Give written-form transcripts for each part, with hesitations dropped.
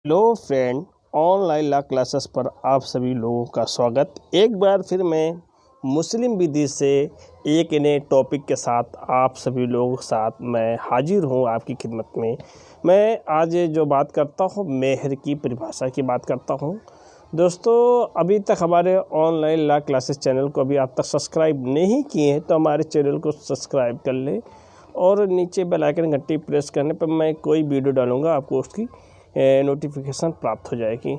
Hello friend, online ला classes पर आप सभी लोगों का स्वागत। एक बार फिर मैं मुस्लिम विधि से एक नए टॉपिक के साथ आप सभी लोगों के साथ मैं हाजिर हूं आपकी खिदमत में। मैं आज जो बात करता हूं मेहर की परिभाषा की बात करता हूं। दोस्तों, अभी तक हमारे ऑनलाइन ला क्लासेस चैनल को अभी आप तक सब्सक्राइब नहीं किए हैं तो हमारे चैनल को सब्सक्राइब कर लें और नीचे बेल आइकन घंटी प्रेस करने पर मैं कोई वीडियो डालूंगा आपको उसकी नोटिफिकेशन प्राप्त हो जाएगी।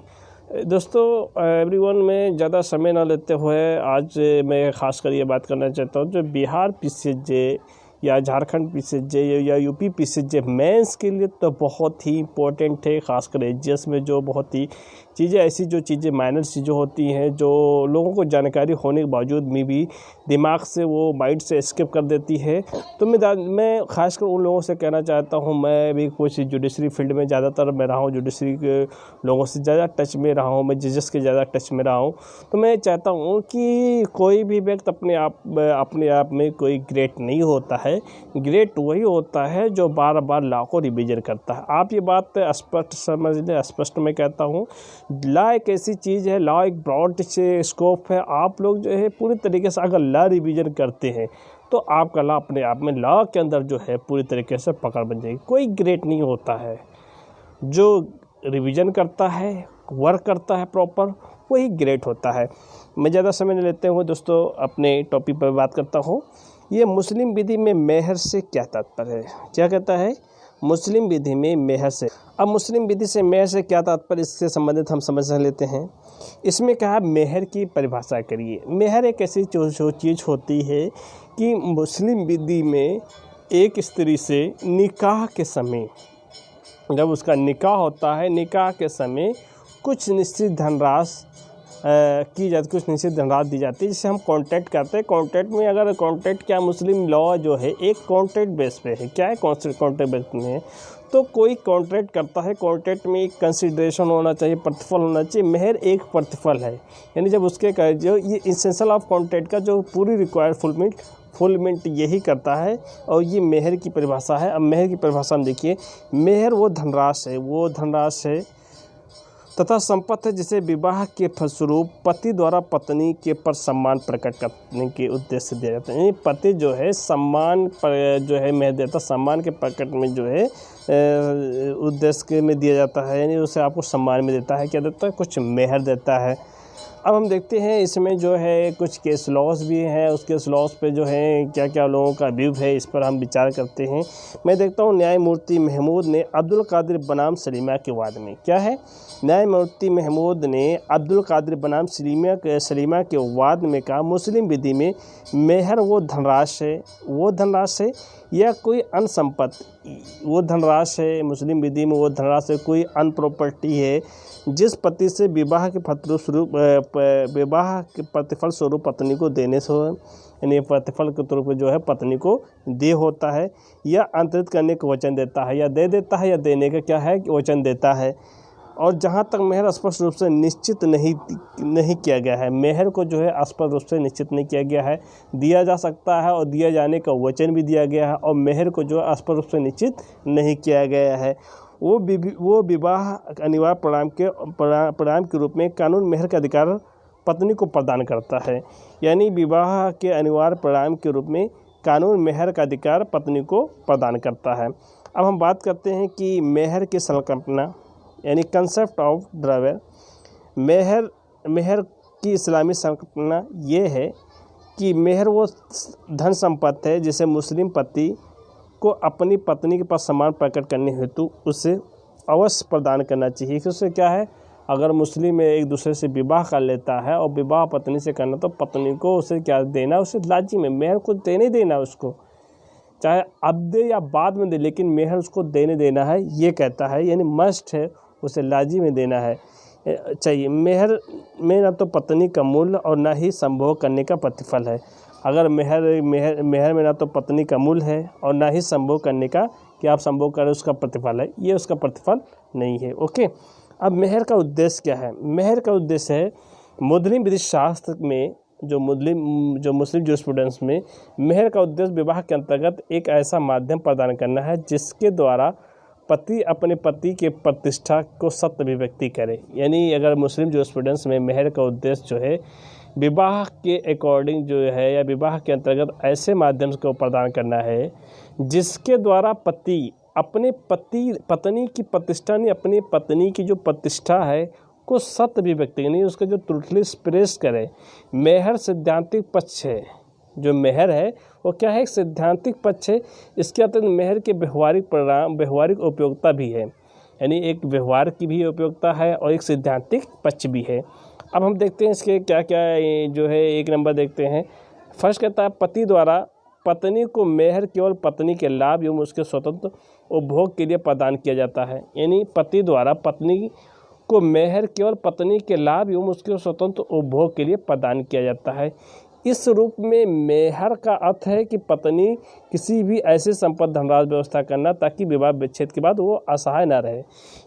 दोस्तों, एवरीवन में ज़्यादा समय ना लेते हुए आज मैं ख़ासकर ये बात करना चाहता हूँ जो बिहार पीसीजे या झारखंड पीसीजे या यूपी पीसीजे मेंस के लिए तो बहुत ही इम्पोर्टेंट है। ख़ासकर एजीएस में जो बहुत ही चीज़ें ऐसी जो चीज़ें माइनर चीज़ें होती हैं जो लोगों को जानकारी होने के बावजूद में भी दिमाग से वो माइंड से स्किप कर देती है। तो मैं ख़ासकर उन लोगों से कहना चाहता हूँ, मैं भी कुछ जुडिशरी फील्ड में ज़्यादातर मैं रहा हूँ, जुडिशरी के लोगों से ज़्यादा टच में रहा हूँ, मैं जजेस के ज़्यादा टच में रहा हूँ। तो मैं चाहता हूँ कि कोई भी व्यक्ति अपने आप में कोई ग्रेट नहीं होता है। ग्रेट वही होता है जो बार बार लॉ को रिविजन करता है। आप ये बात स्पष्ट समझ लें, स्पष्ट मैं कहता हूँ, लॉ एक ऐसी चीज़ है, लॉ एक ब्रॉड से स्कोप है। आप लोग जो है पूरी तरीके से अगर लॉ रिविजन करते हैं तो आपका लॉ अपने आप में लॉ के अंदर जो है पूरी तरीके से पकड़ बन जाएगी। कोई ग्रेट नहीं होता है, जो रिवीजन करता है, वर्क करता है प्रॉपर, वही ग्रेट होता है। मैं ज़्यादा समय नहीं लेते हुए दोस्तों अपने टॉपिक पर बात करता हूँ। ये मुस्लिम विधि में मेहर से क्या तात्पर्य है? क्या कहता है मुस्लिम विधि में मेहर से? अब मुस्लिम विधि से मेहर से क्या तात्पर्य, इससे संबंधित हम समझ लेते हैं। इसमें कहा मेहर की परिभाषा करिए। मेहर एक ऐसी चीज़ होती है कि मुस्लिम विधि में एक स्त्री से निकाह के समय, जब उसका निकाह होता है, निकाह के समय कुछ निश्चित धनराशि की जाती, कुछ निश्चित धनराशि दी जाती है जिसे हम कॉन्ट्रैक्ट करते हैं। कॉन्ट्रैक्ट में अगर कॉन्ट्रैक्ट क्या मुस्लिम लॉ जो है एक कॉन्ट्रैक्ट बेस पे है। क्या है कॉन्ट्रैक्ट बेस में है? तो कोई कॉन्ट्रैक्ट करता है, कॉन्ट्रैक्ट में एक कंसिडरेशन होना चाहिए, प्रतिफल होना चाहिए। मेहर एक प्रतिफल है, यानी जब उसके जो ये इसेंशियल ऑफ कॉन्ट्रैक्ट का जो पूरी रिक्वायर्ड फुलमिंट यही करता है और ये मेहर की परिभाषा है। अब मेहर की परिभाषा में देखिए, मेहर वो धनराशि है तथा संपत्ति है जिसे विवाह के फलस्वरूप पति द्वारा पत्नी के पर सम्मान प्रकट करने के उद्देश्य से दिया जाता है। यानी पति जो है सम्मान पर जो है मेहर देता, सम्मान के प्रकट में जो है उद्देश्य के में दिया जाता है, यानी उसे आपको सम्मान में देता है। क्या देता है? कुछ मेहर देता है। अब हम देखते हैं इसमें जो है कुछ केस लॉस भी हैं, उस केस लॉस पे जो है क्या क्या लोगों का व्यू है, इस पर हम विचार करते हैं। मैं देखता हूँ न्यायमूर्ति महमूद ने अब्दुल कादिर बनाम सलीमा के वाद में, क्या है, न्यायमूर्ति महमूद ने अब्दुल कादिर बनाम सलीमा के वाद में कहा मुस्लिम विधि में मेहर वो धनराशि है या कोई अन्य संपत्ति, वो धनराशि है मुस्लिम विधि में, वो धनराशि कोई अन्य प्रॉपर्टी है जिस पति से विवाह के प्रतिफल स्वरूप पत्नी को देने से, यानी प्रतिफल के तौर पर जो है पत्नी को दे होता है या अंतरित करने का वचन देता है, या दे देता है, या देने का क्या है वचन देता है। और जहाँ तक मेहर स्पष्ट रूप से निश्चित नहीं किया गया है, मेहर को जो है स्पष्ट रूप से निश्चित नहीं किया गया है, दिया जा सकता है और दिया जाने का वचन भी दिया गया है, और मेहर को जो है स्पष्ट रूप से निश्चित नहीं किया गया है। वो विवाह अनिवार्य परिणाम के रूप में कानून मेहर का अधिकार पत्नी को प्रदान करता है। यानी विवाह के अनिवार्य परिणाम के रूप में कानून मेहर का अधिकार पत्नी को प्रदान करता है। अब हम बात करते हैं कि मेहर की संकल्पना, यानी कंसेप्ट ऑफ ड्रावर। मेहर की इस्लामी संकल्पना ये है कि मेहर वो धन संपत्ति है जिसे मुस्लिम पति को अपनी पत्नी के पास सम्मान प्रकट करने हेतु उसे अवश्य प्रदान करना चाहिए। उससे क्या है, अगर मुस्लिम एक दूसरे से विवाह कर लेता है और विवाह पत्नी से करना, तो पत्नी को उसे क्या देना, उसे लाजिम है, मेहर को देने देना, उसको चाहे अब दे या बाद में दे, लेकिन मेहर उसको देने देना है, ये कहता है, यानी मस्ट है, उसे लाजिम में देना है चाहिए। मेहर में ना तो पत्नी का मूल्य और ना ही संभोग करने का प्रतिफल है। अगर मेहर में ना तो पत्नी का मूल्य है और ना ही संभोग करने का, कि आप संभोग करें उसका प्रतिफल है, ये उसका प्रतिफल नहीं है। ओके, अब मेहर का उद्देश्य क्या है? मेहर का उद्देश्य है मुस्लिम विधि शास्त्र में, जो मुस्लिम जूरिस्प्रूडेंस में मेहर का उद्देश्य विवाह के अंतर्गत एक ऐसा माध्यम प्रदान करना है जिसके द्वारा पति अपने पति के प्रतिष्ठा को सत अभिव्यक्ति करे। यानी अगर मुस्लिम जूरिस्प्रूडेंस में मेहर का उद्देश्य जो है विवाह के अकॉर्डिंग जो है या विवाह के अंतर्गत ऐसे माध्यम को प्रदान करना है जिसके द्वारा पति अपने पत्नी की प्रतिष्ठा नहीं, अपनी पत्नी की जो प्रतिष्ठा है को सत अभिव्यक्ति नहीं, उसका जो ट्रूथली एक्सप्रेस करे। मेहर सिद्धांतिक पक्ष है, जो मेहर है वो क्या है, एक सिद्धांतिक पक्ष है। इसके अतिरिक्त मेहर के व्यवहारिक परिणाम, व्यवहारिक उपयोगिता भी है, यानी एक व्यवहार की भी उपयोगिता है और एक सिद्धांतिक पक्ष भी है। अब हम देखते हैं इसके क्या क्या जो है, एक नंबर देखते हैं। फर्स्ट कहता है पति द्वारा पत्नी को मेहर केवल पत्नी के लाभ एवं उसके स्वतंत्र उपभोग के लिए प्रदान किया जाता है। यानी पति द्वारा पत्नी को मेहर केवल पत्नी के लाभ एवं उसके स्वतंत्र उपभोग के लिए प्रदान किया जाता है। इस रूप में मेहर का अर्थ है कि पत्नी किसी भी ऐसे संपत्ति धनराशि व्यवस्था करना ताकि विवाह विच्छेद के बाद वो असहाय ना रहे।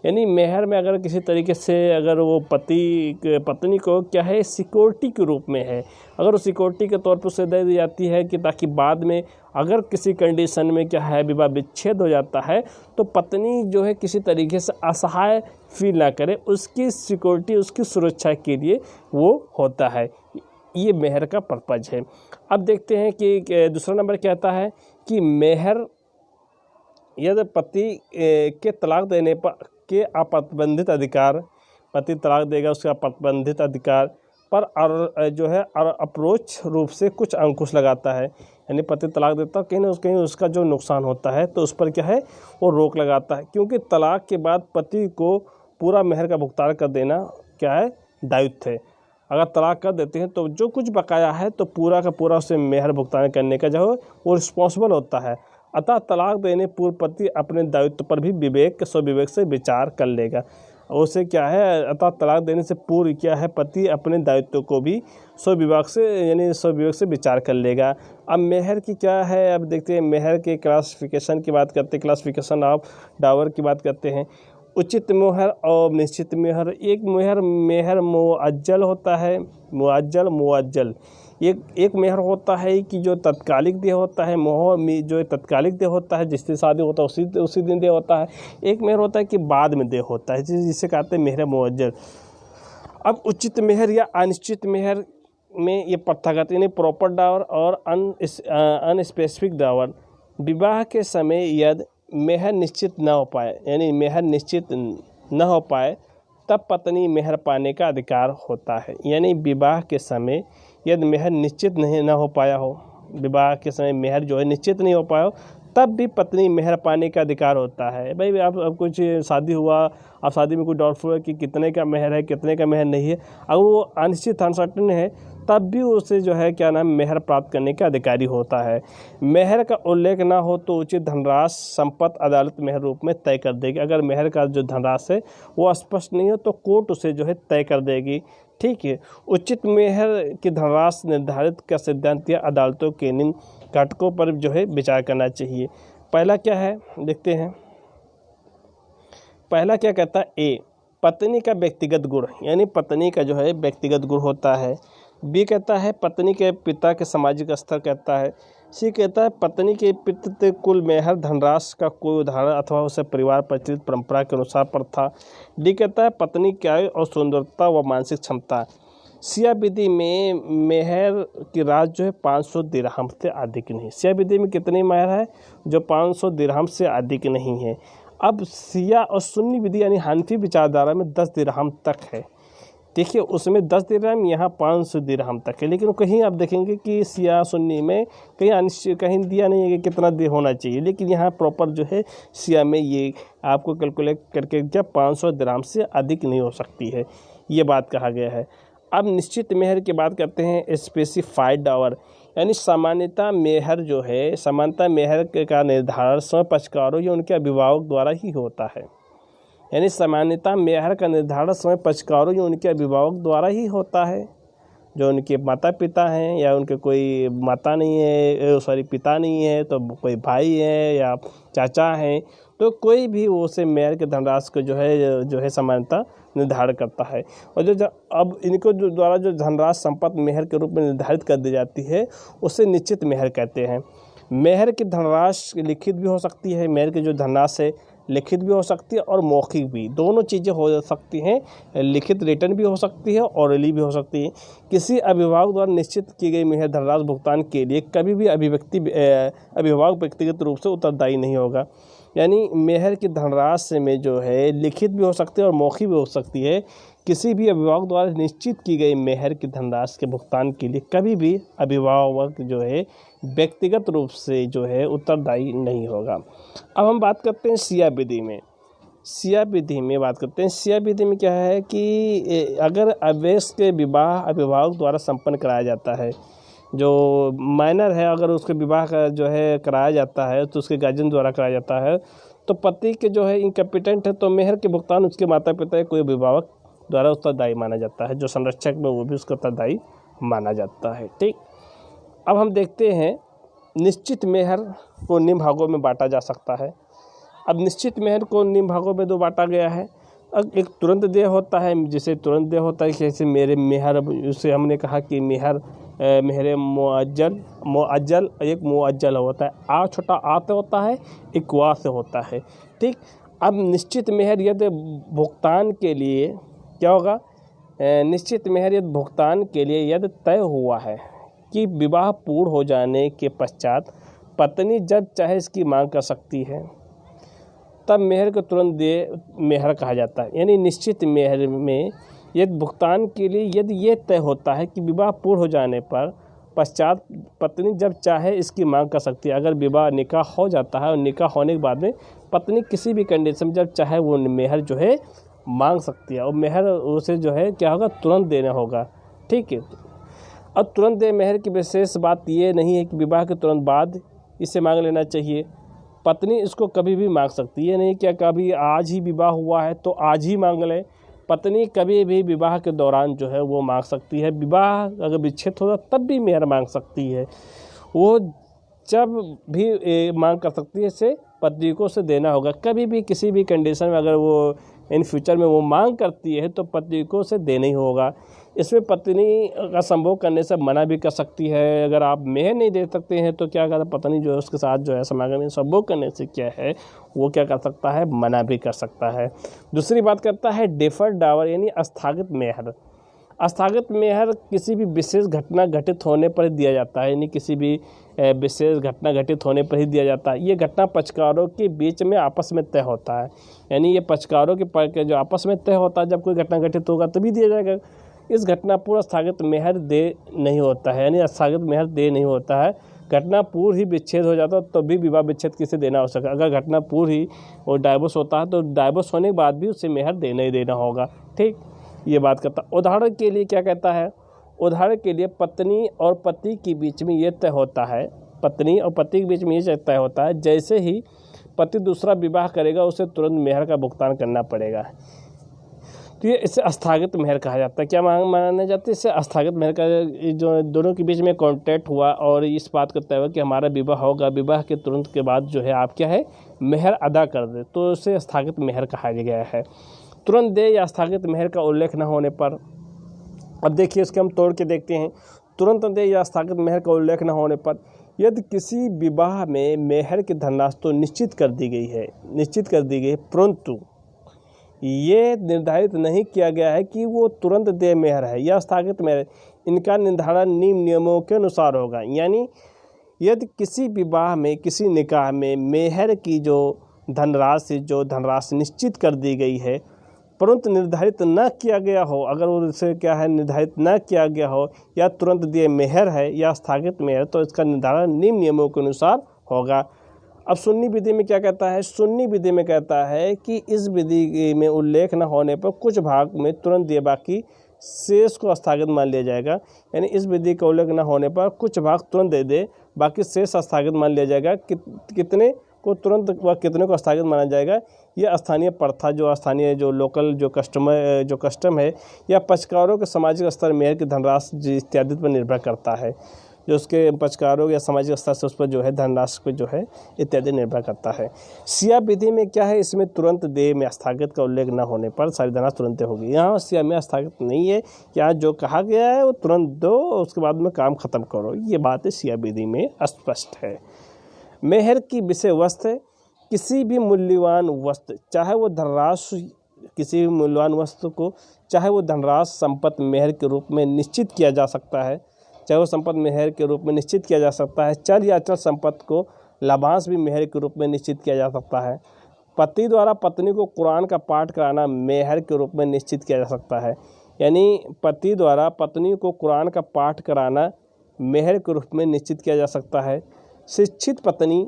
यानी मेहर में अगर किसी तरीके से अगर वो पत्नी को क्या है सिक्योरिटी के रूप में है, अगर वो सिक्योरिटी के तौर पर उसे दे दी जाती है कि ताकि बाद में अगर किसी कंडीशन में क्या है विवाह विच्छेद हो जाता है तो पत्नी जो है किसी तरीके से असहाय फील ना करे, उसकी सिक्योरिटी, उसकी सुरक्षा के लिए वो होता है। ये मेहर का पर्पज है। अब देखते हैं कि दूसरा नंबर कहता है कि मेहर यदि पति के तलाक देने पर के अप्रतिबंधित अधिकार, पति तलाक देगा उसका अप्रतिबंधित अधिकार पर जो है अप्रोच रूप से कुछ अंकुश लगाता है। यानी पति तलाक देता है कहीं उसका जो नुकसान होता है तो उस पर क्या है वो रोक लगाता है, क्योंकि तलाक के बाद पति को पूरा मेहर का भुगतान कर देना क्या है दायित्व है। अगर तलाक कर देते हैं तो जो कुछ बकाया है तो पूरा का पूरा उसे मेहर भुगतान करने का जो है वो रिस्पॉन्सिबल होता है। अतः तलाक देने पूर्व पति अपने दायित्व पर भी स्वविवेक से विचार कर लेगा। उसे क्या है, अतः तलाक देने से पूर्व क्या है पति अपने दायित्व को भी स्वविवेक से विचार कर लेगा। अब मेहर की क्या है, अब देखते हैं मेहर के क्लासिफिकेशन की बात करते हैं, क्लासिफिकेशन ऑफ डावर की बात करते हैं। उचित मोहर और निश्चित मेहर। एक मेहर मुअज्जल होता है, मुअज्जल एक मेहर होता है कि जो तत्कालिक देय होता है, मोहर जो तत्कालिक देय होता है, जिस दिन शादी होता है उसी दिन देय होता है। एक मेहर होता है कि बाद में देय होता है, जिसे कहते हैं मेहर मुअज्जल। अब उचित मेहर या अनिश्चित मेहर में ये प्रथागत यानी प्रॉपर डावर और अनस्पेसिफिक डावर। विवाह के समय यदि मेहर निश्चित न हो पाए, यानी मेहर निश्चित न हो पाए तब पत्नी मेहर पाने का अधिकार होता है। यानी विवाह के समय यदि मेहर निश्चित न हो पाया हो, विवाह के समय मेहर जो है निश्चित नहीं हो पाया हो, तब भी पत्नी मेहर पाने का अधिकार होता है। भाई अब कुछ शादी हुआ, अब शादी में कोई डाउटफुल है कि कितने का मेहर है कितने का मेहर नहीं है, अगर वो अनिश्चित अनसर्टेन है तब भी उसे जो है क्या नाम मेहर प्राप्त करने का अधिकारी होता है। मेहर का उल्लेख ना हो तो उचित धनराशि संपत्ति अदालत मेहर रूप में तय कर देगी। अगर मेहर का जो धनराशि है वो स्पष्ट नहीं हो तो कोर्ट उसे जो है तय कर देगी। ठीक है, उचित मेहर की धनराशि निर्धारित का सिद्धांत या अदालतों के निम्न घटकों पर जो है विचार करना चाहिए। पहला क्या है देखते हैं, पहला क्या कहता है, ए पत्नी का व्यक्तिगत गुण, यानी पत्नी का जो है व्यक्तिगत गुण होता है। बी कहता है पत्नी के पिता के सामाजिक स्तर कहता है। सी कहता है पत्नी के पितृत्व कुल मेहर धनराशि का कोई उदाहरण अथवा उसे परिवार प्रचलित परंपरा के अनुसार प्रथा। डी कहता है पत्नी की आयु और सुंदरता व मानसिक क्षमता। सिया विधि में मेहर की राशि जो है 500 दिरहम से अधिक नहीं। सिया विधि में कितनी मेहर है, जो 500 दिरहम से अधिक नहीं है। अब सिया और सुन्नी विधि यानी हनफी विचारधारा में 10 दिरहम तक है। देखिए उसमें 10 दिरहम, यहाँ 500 दिरहम तक है। लेकिन कहीं आप देखेंगे कि सिया सुन्नी में कहीं दिया नहीं है कि कितना दे होना चाहिए, लेकिन यहाँ प्रॉपर जो है सिया में ये आपको कैलकुलेट करके क्या 500 दिरहम से अधिक नहीं हो सकती है, ये बात कहा गया है। अब निश्चित मेहर की बात करते हैं, स्पेसिफाइड डावर, यानी सामान्यता मेहर जो है, समानता मेहर का निर्धारण स्वपक्षकारों या उनके अभिभावक द्वारा ही होता है। यानी सामान्यता मेहर का निर्धारण स्वयं पक्षकारों या उनके अभिभावक द्वारा ही होता है। जो उनके माता पिता हैं या उनके कोई माता नहीं है, पिता नहीं है तो कोई भाई है या चाचा हैं, तो कोई भी उसे मेहर के धनराशि को जो है समानता निर्धारण करता है। और अब इनको जो द्वारा जो धनराशि संपत्ति मेहर के रूप में निर्धारित कर दी जाती है उसे निश्चित मेहर कहते हैं। मेहर की धनराशि लिखित भी हो सकती है, मेहर की जो धनराशि है लिखित भी हो सकती है और मौखिक भी, दोनों चीज़ें हो सकती हैं। लिखित रिटर्न भी हो सकती है, ओरली भी हो सकती है। किसी अभिभावक द्वारा निश्चित की गई मेहर धनराशि भुगतान के लिए कभी भी अभिभावक व्यक्तिगत रूप से उत्तरदायी नहीं होगा। यानी मेहर की धनराशि में जो है लिखित भी हो सकती है और मौखिक भी हो सकती है। किसी भी अभिभावक द्वारा निश्चित की गई मेहर की धनराशि के भुगतान के लिए कभी भी अभिभावक जो है व्यक्तिगत रूप से जो है उत्तरदायी नहीं होगा। अब हम बात करते हैं सिया विधि में। सिया विधि में बात करते हैं। सिया विधि में क्या है कि अगर अवयस्क के विवाह अभिभावक द्वारा संपन्न कराया जाता है, जो माइनर है अगर उसके विवाह का जो है कराया जाता है तो उसके गार्जियन द्वारा कराया जाता है, तो पति के जो है इनकम्पिटेंट है तो मेहर के भुगतान उसके माता पिता या कोई अभिभावक द्वारा उत्तरदायी माना जाता है। जो संरक्षक में वो भी उसका उत्तरदायी माना जाता है। ठीक, अब हम देखते हैं निश्चित मेहर को निम्न भागों में बांटा जा सकता है। अब निश्चित मेहर को निम्न भागों में दो बांटा गया है। अब एक तुरंत देय होता है, जिसे तुरंत देय होता है, जैसे मेरे मेहर, उसे हमने कहा कि मेहर मेहरे मुअज्जल एक मुअज्जल होता है, आ छोटा आ से होता है, एक वा से होता है। ठीक, अब निश्चित मेहर यदि भुगतान के लिए क्या होगा, निश्चित मेहर यदि भुगतान के लिए यदि तय हुआ है कि विवाह पूर्ण हो जाने के पश्चात पत्नी जब चाहे इसकी मांग कर सकती है, तब मेहर को तुरंत देय मेहर कहा जाता है। यानी निश्चित मेहर में यदि भुगतान के लिए यदि ये तय होता है कि विवाह पूर्ण हो जाने पर पश्चात पत्नी जब चाहे इसकी मांग कर सकती है। अगर विवाह निकाह हो जाता है और निकाह होने के बाद में पत्नी किसी भी कंडीशन में जब चाहे वो मेहर जो है मांग सकती है, और मेहर उसे जो है क्या होगा, तुरंत देना होगा। ठीक है, अब तुरंत दे मेहर की विशेष बात ये नहीं है कि विवाह के तुरंत बाद इसे मांग लेना चाहिए। पत्नी इसको कभी भी मांग सकती है, नहीं क्या कभी आज ही विवाह हुआ है तो आज ही मांग ले। पत्नी कभी भी विवाह के दौरान जो है वो मांग सकती है। विवाह अगर विच्छेद होगा तब भी मेहर मांग सकती है। वो जब भी मांग कर सकती है, इसे पत्नी को उसे देना होगा। कभी भी किसी भी कंडीशन में अगर वो इन फ्यूचर में वो मांग करती है तो पत्नी को उसे देना ही होगा। इसमें पत्नी का संभोग करने से मना भी कर सकती है। अगर आप मेहर नहीं दे सकते हैं तो क्या करता, पत्नी जो है उसके साथ जो है समागम में संभोग करने से क्या है वो क्या कर सकता है, मना भी कर सकता है। दूसरी बात करता है डिफर्ड डावर यानी स्थगित मेहर। स्थगित मेहर किसी भी विशेष घटना घटित होने पर दिया जाता है, यानी किसी भी विशेष घटना घटित होने पर ही दिया जाता है। ये घटना पक्षकारों के बीच में आपस में तय होता है, यानी ये पक्षकारों के जो आपस में तय होता है, जब कोई घटना घटित होगा तभी दिया जाएगा। इस घटना पूर्व स्थगित मेहर दे नहीं होता है, यानी स्थगित मेहर दे नहीं होता है। घटना पूर्व ही विच्छेद हो जाता है तो भी विवाह विच्छेद किसे देना हो सके। अगर घटना पूर्व ही और डाइवोर्स होता है तो डाइवोर्स होने के बाद भी उसे मेहर देना ही देना होगा। ठीक, ये बात करता। उदाहरण के लिए क्या कहता है, उदाहरण के लिए पत्नी और पति के बीच में ये तय होता है, पत्नी और पति के बीच में ये तय होता है जैसे ही पति दूसरा विवाह करेगा उसे तुरंत मेहर का भुगतान करना पड़ेगा। तो ये इसे स्थगित मेहर कहा जाता है। क्या माना जाता है, इससे स्थगित मेहर का जो दोनों के बीच में कॉन्ट्रैक्ट हुआ और इस बात का तय हुआ कि हमारा विवाह होगा, विवाह के तुरंत के बाद जो है आप क्या है मेहर अदा कर दे, तो उसे स्थगित मेहर कहा गया है। तुरंत दे या स्थगित मेहर का उल्लेख न होने पर, अब देखिए इसके हम तोड़ के देखते हैं। तुरंत दे या स्थगित मेहर का उल्लेख न होने पर यदि किसी विवाह में मेहर की धनराशि तो निश्चित कर दी गई है, परंतु ये निर्धारित नहीं किया गया है कि वो तुरंत दे मेहर है या स्थगित मेहर। इनका निर्धारण नियमों के अनुसार होगा। यानी यदि किसी विवाह में, किसी निकाह में मेहर की जो धनराशि निश्चित कर दी गई है परंतु निर्धारित न किया गया हो, अगर उसे क्या है निर्धारित न किया गया हो या तुरंत दिए मेहर है या स्थगित मेहर, तो इसका निर्धारण निम्न नियमों के अनुसार होगा। अब सुन्नी विधि में क्या कहता है, सुन्नी विधि में कहता है कि इस विधि में उल्लेख न होने पर कुछ भाग में तुरंत दिए, बाकी शेष को स्थगित मान लिया जाएगा। यानी इस विधि का उल्लेख न होने पर कुछ भाग तुरंत दे दे, बाकी शेष स्थगित मान लिया जाएगा। कितने को तुरंत व कितने को स्थगित माना जाएगा, यह स्थानीय प्रथा, जो स्थानीय जो लोकल जो कस्टम है या पक्षकारों के सामाजिक स्तर मेहर की धनराशि इत्यादि पर निर्भर करता है। जो उसके पक्षकारों या सामाजिक स्तर से उस पर जो है धनराशि पर जो है इत्यादि निर्भर करता है। सिया विधि में क्या है, इसमें तुरंत दे में स्थगित का उल्लेख न होने पर सारी धनराशि तुरंत होगी। यहाँ सिया में स्थगित नहीं है, यहाँ जो कहा गया है वो तुरंत दो, उसके बाद में काम खत्म करो, ये बात सिया विधि में स्पष्ट है। मेहर की विषय वस्तु किसी भी मूल्यवान वस्तु, चाहे वो धनराशि, किसी भी मूल्यवान वस्तु को चाहे वो धनराशि संपत्ति मेहर के रूप में निश्चित किया जा सकता है, चाहे वो संपत्ति मेहर के रूप में निश्चित किया जा सकता है। चल या अचल संपत्ति को लाभांश भी मेहर के रूप में निश्चित किया जा सकता है। पति द्वारा पत्नी को कुरान का पाठ कराना मेहर के रूप में निश्चित किया जा सकता है। यानी पति द्वारा पत्नी को कुरान का पाठ कराना मेहर के रूप में निश्चित किया जा सकता है। शिक्षित पत्नी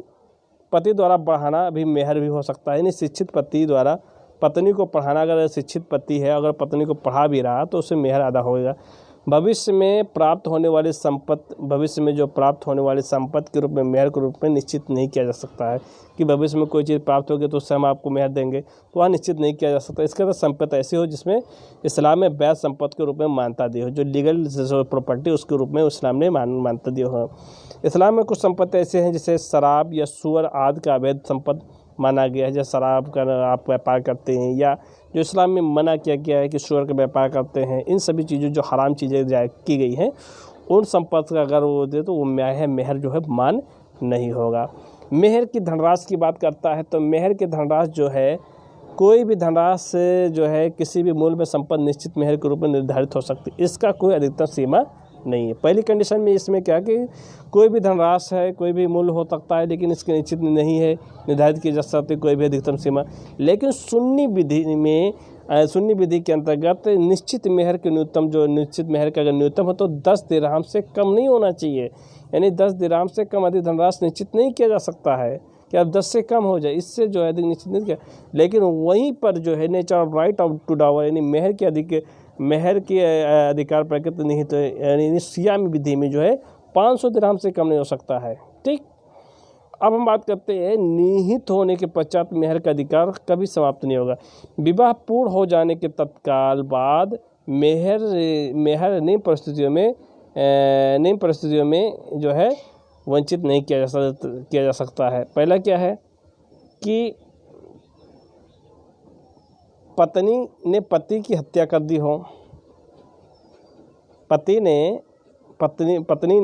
पति द्वारा पढ़ाना भी मेहर भी हो सकता है। यानी शिक्षित पति द्वारा पत्नी को पढ़ाना, अगर शिक्षित पति है, अगर पत्नी को पढ़ा भी रहा तो उससे मेहर अदा होगा। भविष्य में प्राप्त होने वाली संपत्ति, भविष्य में जो प्राप्त होने वाली संपत्ति के रूप में मेहर के रूप में निश्चित नहीं किया जा सकता है कि भविष्य में कोई चीज़ प्राप्त होगी तो उससे हम आपको मेहर देंगे, तो वह निश्चित नहीं किया जा सकता। इसके अंदर संपत्ति ऐसी हो जिसमें इस्लाम में वैध संपत्ति के रूप में मान्यता दी हो, जो लीगल प्रॉपर्टी उसके रूप में इस्लाम ने मान्यता दी हो। इस्लाम में कुछ संपत्ति ऐसे हैं जिसे शराब या सुअर आदि का अवैध संपत्ति माना गया है। जैसे शराब का आप व्यापार करते हैं, या जो इस्लाम में मना किया गया है कि सुअर का व्यापार करते हैं, इन सभी चीज़ों जो हराम चीज़ें की गई हैं, उन संपत्ति का अगर वो दे तो वो मेहर जो है मान नहीं होगा। मेहर की धनराशि की बात करता है तो मेहर की धनराशि जो है, कोई भी धनराशि से जो है किसी भी मूल्य में संपत्ति निश्चित मेहर के रूप में निर्धारित हो सकती है। इसका कोई अधिकतम सीमा नहीं है। पहली कंडीशन में इसमें क्या कि कोई भी धनराशि है, कोई भी मूल्य हो सकता है, लेकिन इसकी निश्चित नहीं है, निर्धारित की जा सकती कोई भी अधिकतम सीमा। लेकिन सुन्नी विधि के अंतर्गत निश्चित मेहर के न्यूनतम, जो निश्चित मेहर का अगर न्यूनतम हो तो 10 दिरहम से कम नहीं होना चाहिए। यानी 10 दिरहम से कम अधिक धनराशि निश्चित नहीं किया जा सकता है कि अब 10 से कम हो जाए, इससे जो है अधिक निश्चित नहीं किया। लेकिन वहीं पर जो है nature of right of to dower, यानी मेहर के अधिकार प्रकृति निहित, यानी सियामी विधि में जो है 500 दिरहम से कम नहीं हो सकता है। ठीक, अब हम बात करते हैं निहित होने के पश्चात मेहर का अधिकार कभी समाप्त नहीं होगा। विवाह पूर्ण हो जाने के तत्काल बाद मेहर नई परिस्थितियों में जो है वंचित नहीं किया जा सकता है। पहला क्या है कि पत्नी ने पति की हत्या कर दी हो, पत्नी ने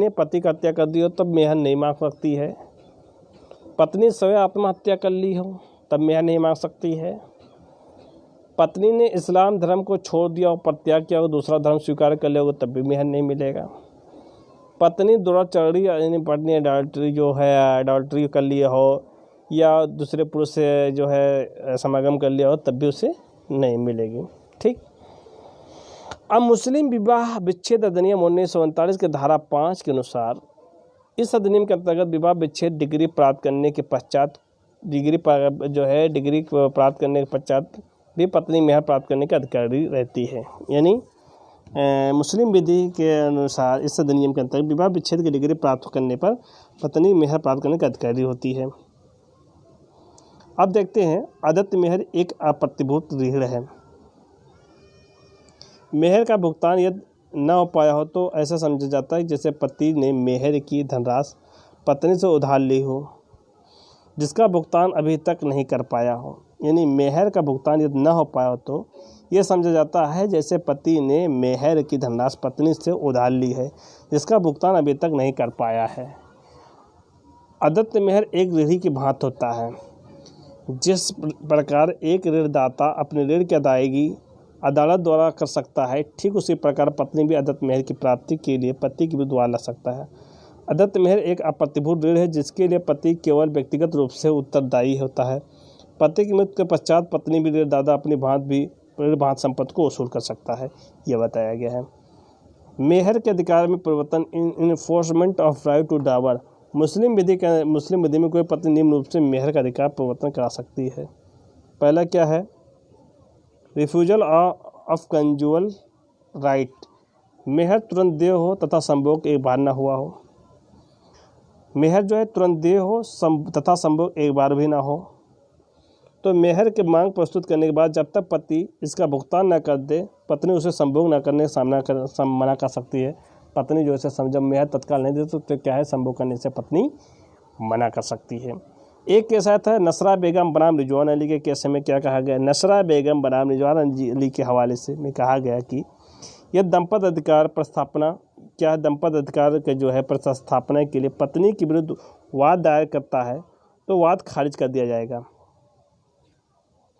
पति की हत्या कर दी हो तब मेहर नहीं मांग सकती है। पत्नी स्वयं आत्महत्या कर ली हो तब मेहर नहीं मांग सकती है। पत्नी ने इस्लाम धर्म को छोड़ दिया और परित्याग किया हो, दूसरा धर्म स्वीकार कर लिया हो, तब भी मेहर नहीं मिलेगा। पत्नी दुराचारी, यानी पत्नी अडल्ट्री कर लिया हो या दूसरे पुरुष से जो है समागम कर लिया हो, तब भी उसे नहीं मिलेगी। ठीक, अब मुस्लिम विवाह विच्छेद अधिनियम 1939 के धारा 5 के अनुसार इस अधिनियम के अंतर्गत विवाह विच्छेद डिग्री प्राप्त करने के पश्चात भी पत्नी मेहर प्राप्त करने के अधिकारी रहती है। यानी मुस्लिम विधि के अनुसार इस अधिनियम के अंतर्गत विवाह विच्छेद की डिग्री प्राप्त करने पर पत्नी मेहर प्राप्त करने की अधिकारी होती है। अब देखते हैं आदत्त मेहर एक आपत्तिभूत ऋण है। मेहर का भुगतान यदि न हो पाया हो तो ऐसा समझा जाता है जैसे पति ने मेहर की धनराशि पत्नी से उधार ली हो जिसका भुगतान अभी तक नहीं कर पाया हो। यानी मेहर का भुगतान यदि न हो पाया हो तो यह समझा जाता है जैसे पति ने मेहर की धनराशि पत्नी से उधार ली है जिसका भुगतान अभी तक नहीं कर पाया है। आदत्त मेहर एक ऋणी की भांति होता है। जिस प्रकार एक ऋणदाता अपने ऋण की अदायगी अदालत द्वारा कर सकता है, ठीक उसी प्रकार पत्नी भी आदत्त मेहर की प्राप्ति के लिए पति की भी दुआ ला सकता है। आदत्त मेहर एक आपत्तिभूत ऋण है जिसके लिए पति केवल व्यक्तिगत रूप से उत्तरदायी होता है। पति की मृत्यु के पश्चात पत्नी भी ऋणदाता अपनी भांति संपत्ति को वसूल कर सकता है, यह बताया गया है। मेहर के अधिकार में परिवर्तन, enforcement of right to Dawar. मुस्लिम विधि में कोई पत्नी निम्न रूप से मेहर का अधिकार परिवर्तन करा सकती है। पहला क्या है, रिफ्यूजल ऑफ कंजुअल राइट। मेहर तुरंत दे हो तथा संभोग एक बार न हुआ हो। मेहर जो है तुरंत दे हो तथा संभोग एक बार भी ना हो तो मेहर के मांग प्रस्तुत करने के बाद जब तक पति इसका भुगतान न कर दे, पत्नी उसे संभोग न करने का मना कर सकती है। पत्नी जो है जब मेहर तत्काल नहीं दे तो क्या है, संभोग करने से पत्नी मना कर सकती है। एक केस आया था नसरा बेगम बनाम रिजवान अली के केस में क्या कहा गया। नसरा बेगम बनाम रिजवान अली के हवाले से में कहा गया कि यह दंपत अधिकार के जो है प्रतिस्थापना के लिए पत्नी के विरुद्ध वाद दायर करता है तो वाद खारिज कर दिया जाएगा।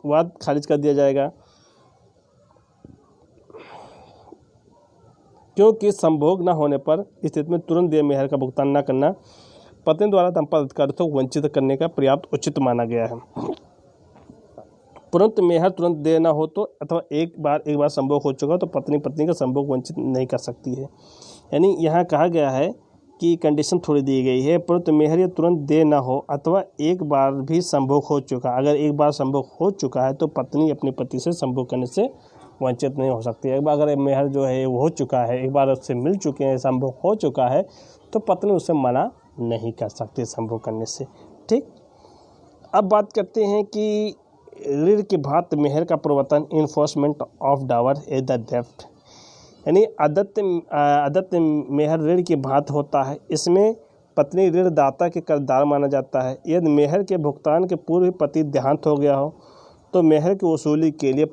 वाद खारिज कर दिया जाएगा, क्योंकि संभोग न होने पर स्थिति में तुरंत देय मेहर का भुगतान न करना पत्नी द्वारा दंपत्ति अधिकारियों को वंचित करने का पर्याप्त उचित माना गया है। तुरंत मेहर तुरंत देय न हो तो अथवा एक बार संभोग हो चुका तो पत्नी का संभोग वंचित नहीं कर सकती है। यानी यहाँ कहा गया है कि कंडीशन थोड़ी दी गई है, परंतु मेहर ये तुरंत देय न हो अथवा एक बार भी संभोग हो चुका, अगर एक बार संभोग हो चुका है तो पत्नी अपने पति से संभोग करने से वंचित नहीं हो सकती है। एक बार अगर मेहर जो है वो हो चुका है, एक बार उससे मिल चुके हैं, संभोग हो चुका है, तो पत्नी उसे मना नहीं कर सकती संभोग करने से। ठीक, अब बात करते हैं कि ऋण की भात मेहर का प्रवर्तन, enforcement of Dawar as the डेफ्ट, यानी अदत्त मेहर ऋण की भात होता है। इसमें पत्नी ऋणदाता के कर्जदार माना जाता है। यदि मेहर के भुगतान के पूर्व ही पति देहांत हो गया हो तो मेहर की वसूली के लिए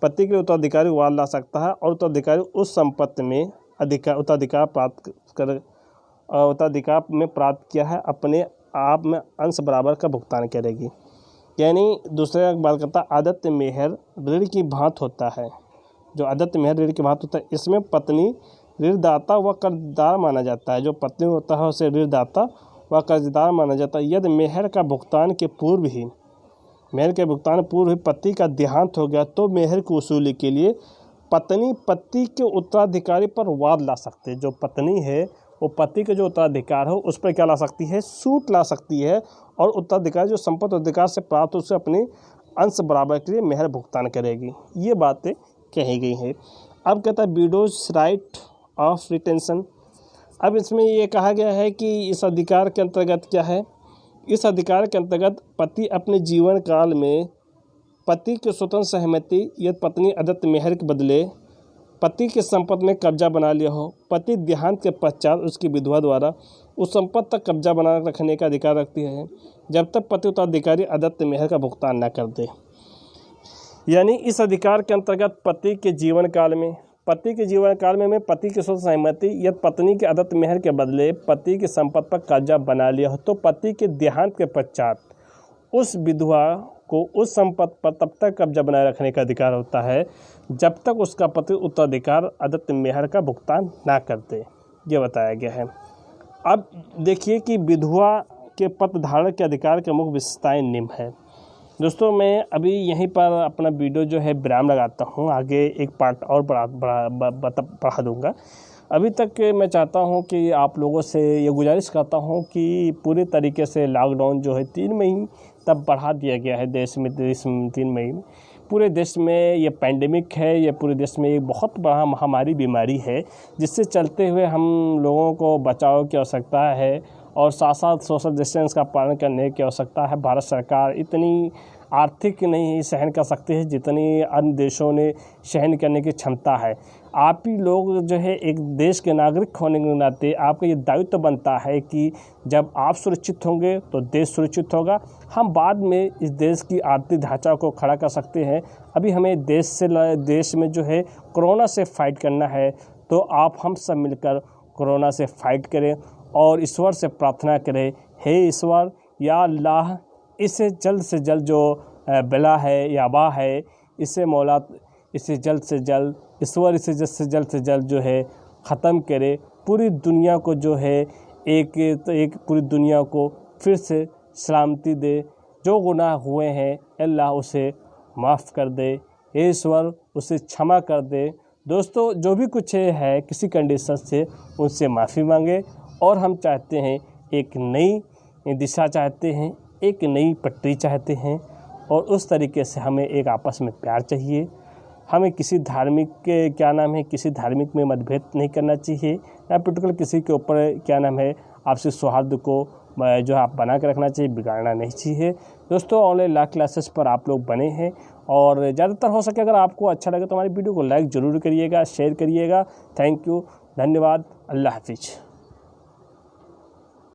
पति के उत्तराधिकारी वाद ला सकता है और उत्तराधिकारी उस संपत्ति में उत्तराधिकार में प्राप्त किया है अपने आप में अंश बराबर का भुगतान करेगी। यानी दूसरा बात करता है अदत्त मेहर ऋण की भात होता है। जो अदत्त मेहर ऋण की भात होता है इसमें पत्नी ऋणदाता व कर्जदार माना जाता है। जो पत्नी होता है उसे ऋणदाता व कर्जदार माना जाता है। यदि मेहर के भुगतान पूर्व ही पति का देहांत हो गया तो मेहर की वसूली के लिए पत्नी पति के उत्तराधिकारी पर वाद ला सकते हैं। जो पत्नी है वो पति के जो उत्तराधिकार हो उस पर क्या ला सकती है, सूट ला सकती है, और उत्तराधिकारी जो संपत्ति अधिकार से प्राप्त उससे अपने अंश बराबर के लिए मेहर भुगतान करेगी। ये बातें कही गई हैं। अब कहता है विडोज राइट ऑफ रिटेंशन। अब इसमें ये कहा गया है कि इस अधिकार के अंतर्गत क्या है, इस अधिकार के अंतर्गत पति अपने जीवन काल में पति की स्वतंत्र सहमति यदि पत्नी अदत्त मेहर के बदले पति की संपत्ति में कब्जा बना लिया हो, पति देहांत के पश्चात उसकी विधवा द्वारा उस संपत्ति तक कब्जा बना रखने का अधिकार रखती है जब तक पति उत्तराधिकारी अदत्त मेहर का भुगतान न कर दे। यानी इस अधिकार के अंतर्गत पति के जीवन काल में पति की स्वतंत्र सहमति यदि पत्नी के अदत्त मेहर के बदले पति की संपत्ति पर कब्जा बना लिया हो तो पति के देहांत के पश्चात उस विधवा को उस संपत्ति पर तब तक कब्जा बनाए रखने का अधिकार होता है जब तक उसका पति उत्तराधिकार अदत्त मेहर का भुगतान ना कर दे। ये बताया गया है। अब देखिए कि विधवा के पद धारण के अधिकार के मुख्य विशेषताएं निम्न है। दोस्तों मैं अभी यहीं पर अपना वीडियो जो है विराम लगाता हूँ, आगे एक पार्ट और बढ़ा दूँगा। अभी तक मैं चाहता हूँ कि आप लोगों से ये गुजारिश करता हूँ कि पूरे तरीके से लॉकडाउन जो है 3 मई तब बढ़ा दिया गया है देश में 3 मई में। पूरे देश में ये पैंडेमिक है, ये पूरे देश में एक बहुत बड़ा महामारी बीमारी है जिससे चलते हुए हम लोगों को बचाव की आवश्यकता है और साथ साथ सोशल डिस्टेंस का पालन करने की आवश्यकता है। भारत सरकार इतनी आर्थिक नहीं सहन कर सकती है जितनी अन्य देशों ने सहन करने की क्षमता है। आप ही लोग जो है एक देश के नागरिक होने के नाते आपका ये दायित्व बनता है कि जब आप सुरक्षित होंगे तो देश सुरक्षित होगा। हम बाद में इस देश की आर्थिक ढांचा को खड़ा कर सकते हैं। अभी हमें देश में जो है कोरोना से फाइट करना है, तो आप हम सब मिलकर कोरोना से फाइट करें और ईश्वर से प्रार्थना करें, हे ईश्वर या अल्लाह इसे जल्द से जल्द जो बला है या वबा है इसे मौला इसे जल्द से जल्द ईश्वर इसे जल्द से जल्द जो है ख़त्म करे। पूरी दुनिया को जो है एक पूरी दुनिया को फिर से सलामती दे। जो गुनाह हुए हैं अल्लाह उसे माफ़ कर दे, ईश्वर उसे क्षमा कर दे। दोस्तों जो भी कुछ है किसी कंडीशन से उनसे माफ़ी मांगे और हम चाहते हैं एक नई दिशा चाहते हैं, एक नई पटरी चाहते हैं और उस तरीके से हमें एक आपस में प्यार चाहिए। हमें किसी धार्मिक किसी धार्मिक में मतभेद नहीं करना चाहिए या पर्टिकुलर किसी के ऊपर आपसी सौहार्द को जो आप बना के रखना चाहिए, बिगाड़ना नहीं चाहिए। दोस्तों ऑनलाइन लाइव क्लासेस पर आप लोग बने हैं और ज़्यादातर हो सके अगर आपको अच्छा लगे तो हमारी वीडियो को लाइक ज़रूर करिएगा, शेयर करिएगा। थैंक यू, धन्यवाद, अल्लाह हाफिज़।